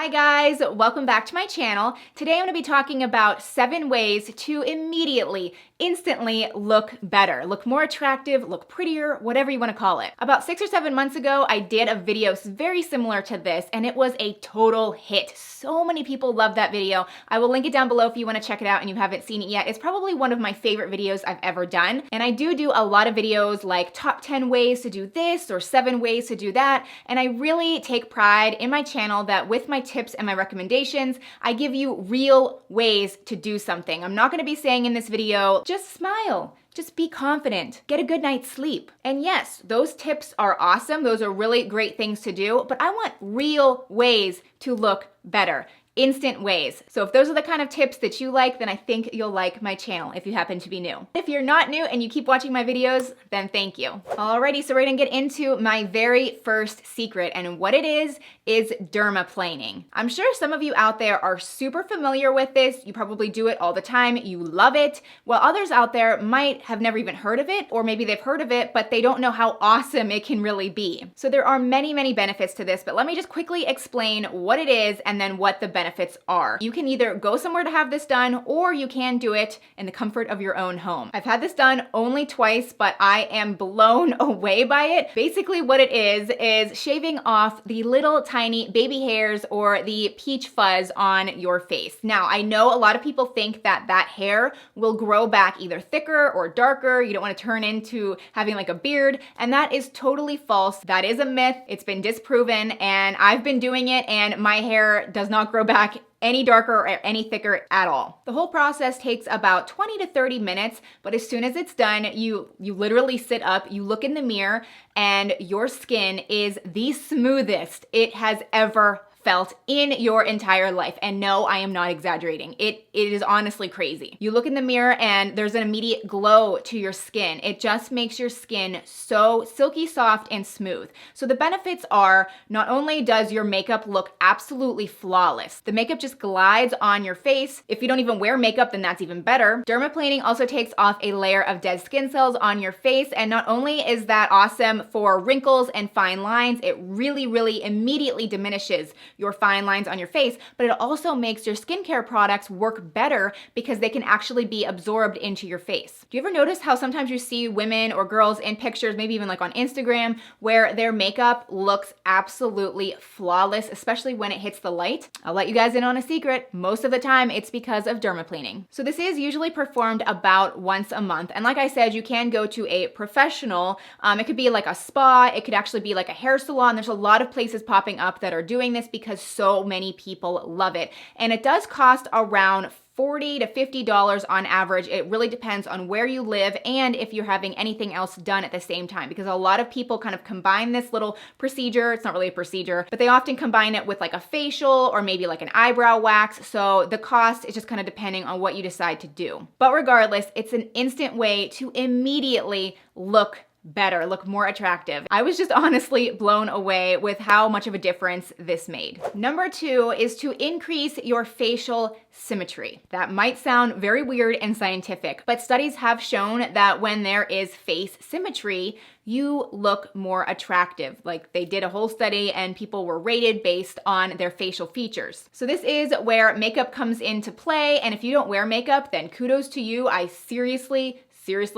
Hi guys, welcome back to my channel. Today I'm going to be talking about 7 ways to immediately, instantly look better, look more attractive, look prettier, whatever you want to call it. About 6 or 7 months ago, I did a video very similar to this and it was a total hit. So many people loved that video. I will link it down below if you want to check it out and you haven't seen it yet. It's probably one of my favorite videos I've ever done. And I do a lot of videos like top 10 ways to do this or 7 ways to do that. And I really take pride in my channel that with my tips and my recommendations, I give you real ways to do something. I'm not going to be saying in this video, just smile. Just be confident, get a good night's sleep. And yes, those tips are awesome. Those are really great things to do, but I want real ways to look better. Instant ways. So if those are the kind of tips that you like, then I think you'll like my channel if you happen to be new. If you're not new and you keep watching my videos, then thank you. Alrighty, so we're gonna get into my very first secret, and what it is dermaplaning. I'm sure some of you out there are super familiar with this. You probably do it all the time. You love it. While others out there might have never even heard of it, or maybe they've heard of it, but they don't know how awesome it can really be. So there are many, many benefits to this, but let me just quickly explain what it is and then what the benefits are. You can either go somewhere to have this done, or you can do it in the comfort of your own home. I've had this done only twice, but I am blown away by it. Basically what it is shaving off the little tiny baby hairs or the peach fuzz on your face. Now, I know a lot of people think that that hair will grow back either thicker or darker. You don't want to turn into having like a beard, and that is totally false. That is a myth. It's been disproven, and I've been doing it, and my hair does not grow back any darker or any thicker at all. The whole process takes about 20 to 30 minutes, but as soon as it's done, you literally sit up, you look in the mirror, and your skin is the smoothest it has ever felt in your entire life. And no, I am not exaggerating. It is honestly crazy. You look in the mirror and there's an immediate glow to your skin. It just makes your skin so silky soft and smooth. So the benefits are, not only does your makeup look absolutely flawless, the makeup just glides on your face. If you don't even wear makeup, then that's even better. Dermaplaning also takes off a layer of dead skin cells on your face, and not only is that awesome for wrinkles and fine lines, it really immediately diminishes your fine lines on your face, but it also makes your skincare products work better because they can actually be absorbed into your face. Do you ever notice how sometimes you see women or girls in pictures, maybe even like on Instagram, where their makeup looks absolutely flawless, especially when it hits the light? I'll let you guys in on a secret. Most of the time, it's because of dermaplaning. So this is usually performed about once a month. And like I said, you can go to a professional. It could be like a spa. It could actually be like a hair salon. There's a lot of places popping up that are doing this because so many people love it. And it does cost around $40 to $50 on average. It really depends on where you live and if you're having anything else done at the same time, because a lot of people kind of combine this little procedure. It's not really a procedure, but they often combine it with like a facial or maybe like an eyebrow wax. So the cost is just kind of depending on what you decide to do. But regardless, it's an instant way to immediately look better, look more attractive. I was just honestly blown away with how much of a difference this made. Number 2 is to increase your facial symmetry. That might sound very weird and scientific, but studies have shown that when there is face symmetry, you look more attractive. Like they did a whole study and people were rated based on their facial features. So this is where makeup comes into play, and if you don't wear makeup, then kudos to you. I seriously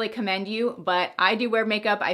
commend you, but I do wear makeup. I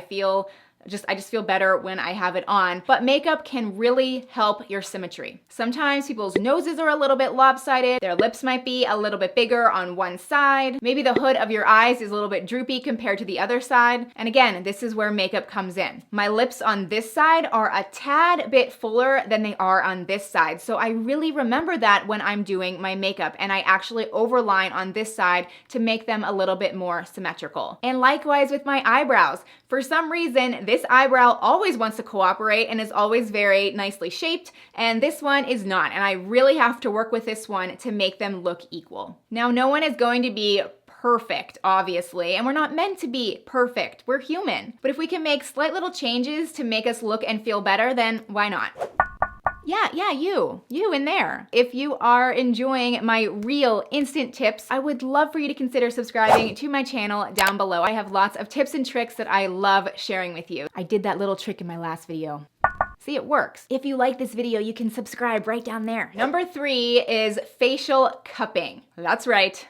just feel better when I have it on. But makeup can really help your symmetry. Sometimes people's noses are a little bit lopsided. Their lips might be a little bit bigger on one side. Maybe the hood of your eyes is a little bit droopy compared to the other side. And again, this is where makeup comes in. My lips on this side are a tad bit fuller than they are on this side. So I really remember that when I'm doing my makeup, and I actually overline on this side to make them a little bit more symmetrical. And likewise with my eyebrows. For some reason, this eyebrow always wants to cooperate and is always very nicely shaped, and this one is not, and I really have to work with this one to make them look equal. Now, no one is going to be perfect, obviously, and we're not meant to be perfect. We're human. But if we can make slight little changes to make us look and feel better, then why not? Yeah, you in there. If you are enjoying my real instant tips, I would love for you to consider subscribing to my channel down below. I have lots of tips and tricks that I love sharing with you. I did that little trick in my last video. See, it works. If you like this video, you can subscribe right down there. Number 3 is facial cupping. That's right.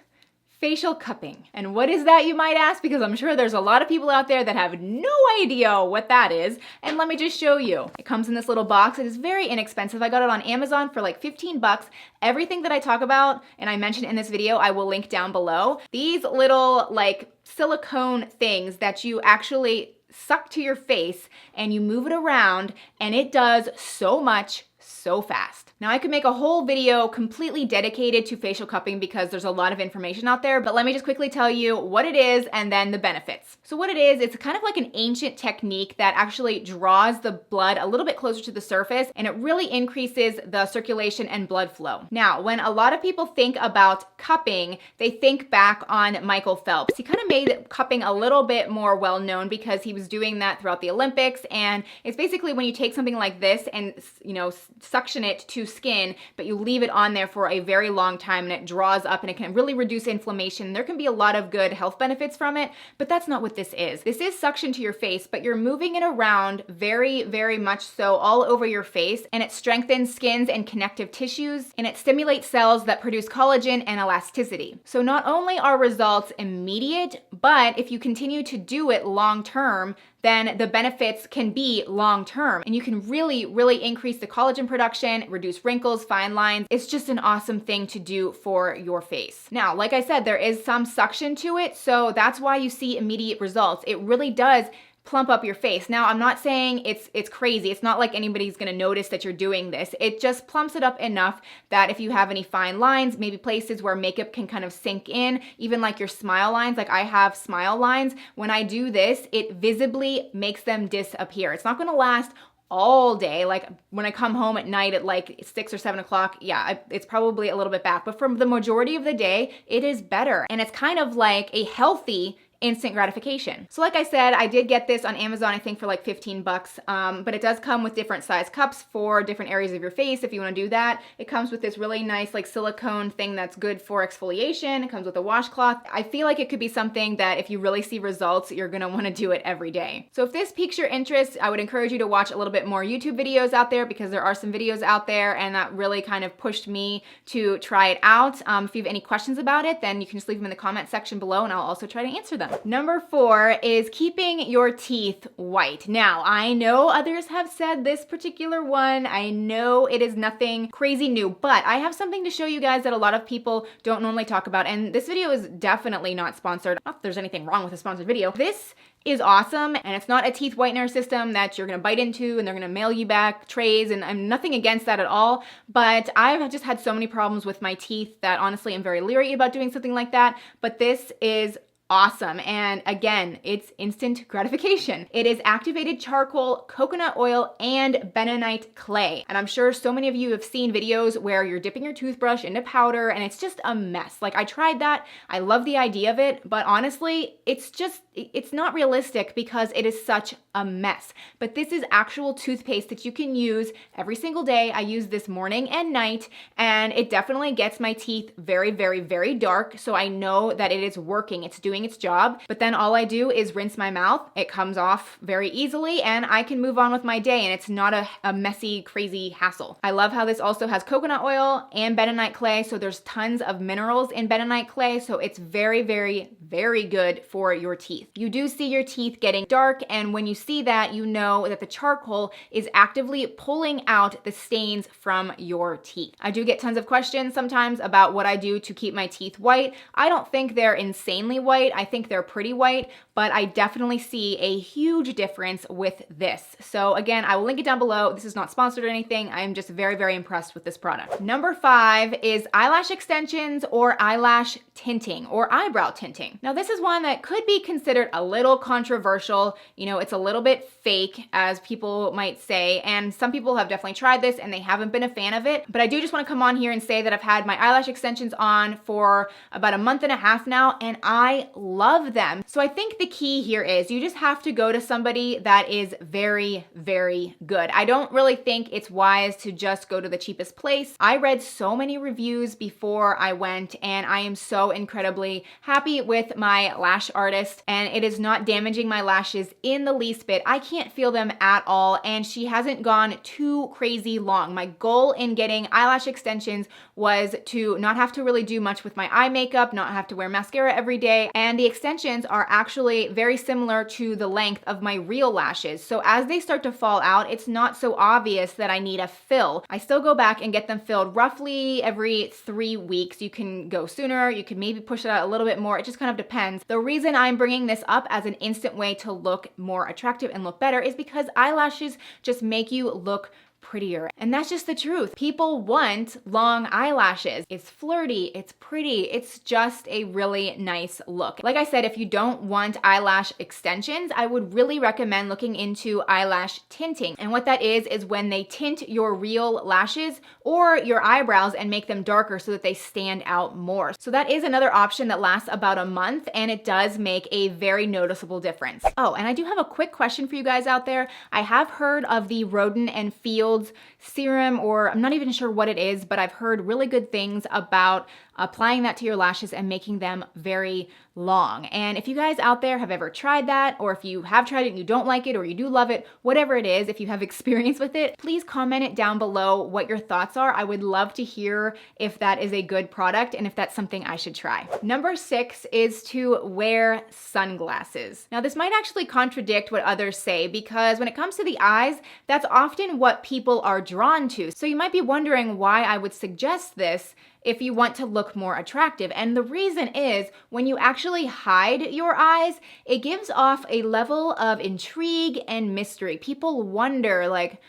Facial cupping. And what is that, you might ask? Because I'm sure there's a lot of people out there that have no idea what that is. And let me just show you. It comes in this little box. It is very inexpensive. I got it on Amazon for like 15 bucks. Everything that I talk about and I mentioned in this video, I will link down below. These little like silicone things that you actually suck to your face and you move it around, and it does so much so fast. Now I could make a whole video completely dedicated to facial cupping because there's a lot of information out there, but let me just quickly tell you what it is and then the benefits. So what it is, it's kind of like an ancient technique that actually draws the blood a little bit closer to the surface, and it really increases the circulation and blood flow. Now, when a lot of people think about cupping, they think back on Michael Phelps. He kind of made cupping a little bit more well-known because he was doing that throughout the Olympics, and it's basically when you take something like this and, you know, suction it to skin, but you leave it on there for a very long time and it draws up and it can really reduce inflammation. There can be a lot of good health benefits from it, but that's not what this is. This is suction to your face, but you're moving it around very, very much so all over your face, and it strengthens skins and connective tissues, and it stimulates cells that produce collagen and elasticity. So not only are results immediate, but if you continue to do it long term, then the benefits can be long term, and you can really, really increase the collagen production, reduce wrinkles, fine lines. It's just an awesome thing to do for your face. Now, like I said, there is some suction to it, so that's why you see immediate results. It really does plump up your face. Now, I'm not saying it's crazy. It's not like anybody's gonna notice that you're doing this. It just plumps it up enough that if you have any fine lines, maybe places where makeup can kind of sink in, even like your smile lines, like I have smile lines, when I do this, it visibly makes them disappear. It's not gonna last all day. Like when I come home at night at like 6 or 7 o'clock, yeah, it's probably a little bit back, but for the majority of the day, it is better. And it's kind of like a healthy instant gratification. So like I said, I did get this on Amazon, I think for like 15 bucks, but it does come with different size cups for different areas of your face if you wanna do that. It comes with this really nice like silicone thing that's good for exfoliation. It comes with a washcloth. I feel like it could be something that if you really see results, you're gonna wanna do it every day. So if this piques your interest, I would encourage you to watch a little bit more YouTube videos out there, because there are some videos out there and that really kind of pushed me to try it out. If you have any questions about it, then you can just leave them in the comment section below and I'll also try to answer them. Number 4 is keeping your teeth white. Now, I know others have said this particular one. I know it is nothing crazy new, but I have something to show you guys that a lot of people don't normally talk about. And this video is definitely not sponsored. Not that there's anything wrong with a sponsored video. This is awesome, and it's not a teeth whitener system that you're gonna bite into and they're gonna mail you back trays, and I'm nothing against that at all, but I've just had so many problems with my teeth that honestly I'm very leery about doing something like that. But this is awesome. And again, it's instant gratification. It is activated charcoal, coconut oil, and bentonite clay. And I'm sure so many of you have seen videos where you're dipping your toothbrush into powder and it's just a mess. Like I tried that. I love the idea of it, but honestly, it's not realistic because it is such a mess. But this is actual toothpaste that you can use every single day. I use this morning and night, and it definitely gets my teeth very, very, very dark. So I know that it is working. It's doing its job. But then all I do is rinse my mouth. It comes off very easily and I can move on with my day, and it's not a messy, crazy hassle. I love how this also has coconut oil and bentonite clay. So there's tons of minerals in bentonite clay. So it's very, very, very good for your teeth. You do see your teeth getting dark, and when you see that, you know that the charcoal is actively pulling out the stains from your teeth. I do get tons of questions sometimes about what I do to keep my teeth white. I don't think they're insanely white. I think they're pretty white, but I definitely see a huge difference with this. So again, I will link it down below. This is not sponsored or anything. I am just very, very impressed with this product. Number 5 is eyelash extensions or eyelash tinting or eyebrow tinting. Now this is one that could be considered a little controversial. You know, it's a little bit fake, as people might say, and some people have definitely tried this and they haven't been a fan of it. But I do just want to come on here and say that I've had my eyelash extensions on for about a month and a half now, and I love them. So I think the key here is you just have to go to somebody that is very, very good. I don't really think it's wise to just go to the cheapest place. I read so many reviews before I went, and I am so incredibly happy with with my lash artist, and it is not damaging my lashes in the least bit. I can't feel them at all, and she hasn't gone too crazy long. My goal in getting eyelash extensions was to not have to really do much with my eye makeup, not have to wear mascara every day, and the extensions are actually very similar to the length of my real lashes. So as they start to fall out, it's not so obvious that I need a fill. I still go back and get them filled roughly every 3 weeks. You can go sooner, you can maybe push it out a little bit more. It just kind of depends. The reason I'm bringing this up as an instant way to look more attractive and look better is because eyelashes just make you look prettier. And that's just the truth. People want long eyelashes. It's flirty, it's pretty, it's just a really nice look. Like I said, if you don't want eyelash extensions, I would really recommend looking into eyelash tinting. And what that is when they tint your real lashes or your eyebrows and make them darker so that they stand out more. So that is another option that lasts about a month, and it does make a very noticeable difference. Oh, and I do have a quick question for you guys out there. I have heard of the Roden and Fields serum, or I'm not even sure what it is, but I've heard really good things about applying that to your lashes and making them very long. And if you guys out there have ever tried that, or if you have tried it and you don't like it, or you do love it, whatever it is, if you have experience with it, please comment it down below what your thoughts are. I would love to hear if that is a good product and if that's something I should try. Number 6 is to wear sunglasses. Now this might actually contradict what others say, because when it comes to the eyes, that's often what people are drawn to. So you might be wondering why I would suggest this if you want to look more attractive. And the reason is, when you actually hide your eyes, it gives off a level of intrigue and mystery. People wonder, like,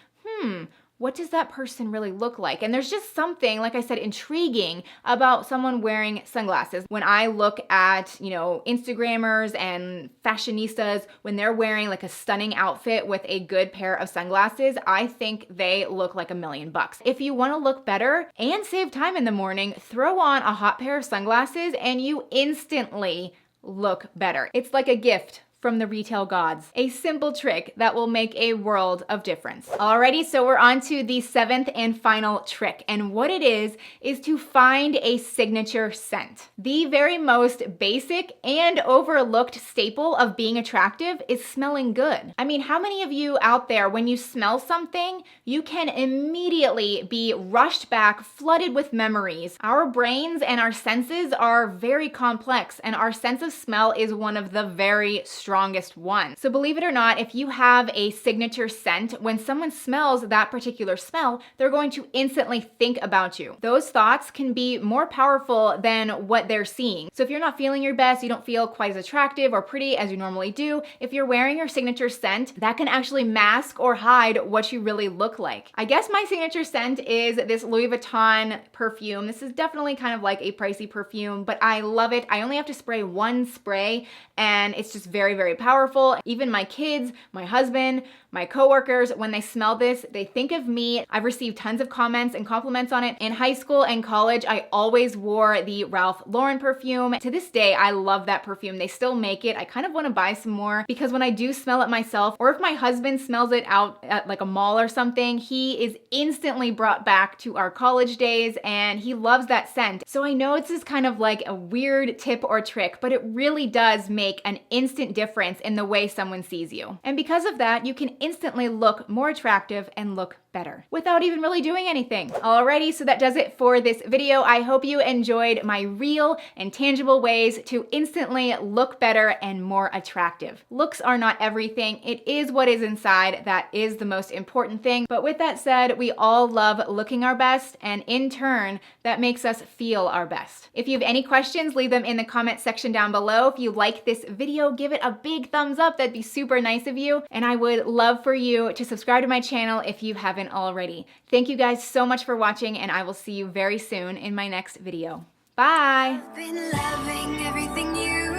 what does that person really look like? And there's just something, like I said, intriguing about someone wearing sunglasses. When I look at, Instagrammers and fashionistas, when they're wearing like a stunning outfit with a good pair of sunglasses, I think they look like $1 million. If you want to look better and save time in the morning, throw on a hot pair of sunglasses and you instantly look better. It's like a gift from the retail gods. A simple trick that will make a world of difference. Alrighty, so we're on to the 7th and final trick. And what it is to find a signature scent. The very most basic and overlooked staple of being attractive is smelling good. I mean, how many of you out there, when you smell something, you can immediately be rushed back, flooded with memories? Our brains and our senses are very complex, and our sense of smell is one of the very strongest ones. So believe it or not, if you have a signature scent, when someone smells that particular smell, they're going to instantly think about you. Those thoughts can be more powerful than what they're seeing. So if you're not feeling your best, you don't feel quite as attractive or pretty as you normally do, if you're wearing your signature scent, that can actually mask or hide what you really look like. I guess my signature scent is this Louis Vuitton perfume. This is definitely kind of like a pricey perfume, but I love it. I only have to spray one spray, and it's just very, very powerful. Even my kids, my husband, my coworkers, when they smell this, they think of me. I've received tons of comments and compliments on it. In high school and college, I always wore the Ralph Lauren perfume. To this day, I love that perfume. They still make it. I kind of want to buy some more, because when I do smell it myself, or if my husband smells it out at like a mall or something, he is instantly brought back to our college days, and he loves that scent. So I know it's just kind of like a weird tip or trick, but it really does make an instant difference in the way someone sees you. And because of that, you can instantly look more attractive and look better without even really doing anything. Alrighty, so that does it for this video. I hope you enjoyed my real and tangible ways to instantly look better and more attractive. Looks are not everything. It is what is inside that is the most important thing. But with that said, we all love looking our best, and in turn, that makes us feel our best. If you have any questions, leave them in the comment section down below. If you like this video, give it a big thumbs up. That'd be super nice of you. And I would love for you to subscribe to my channel if you haven't already. Thank you guys so much for watching, and I will see you very soon in my next video. Bye! I've been loving everything you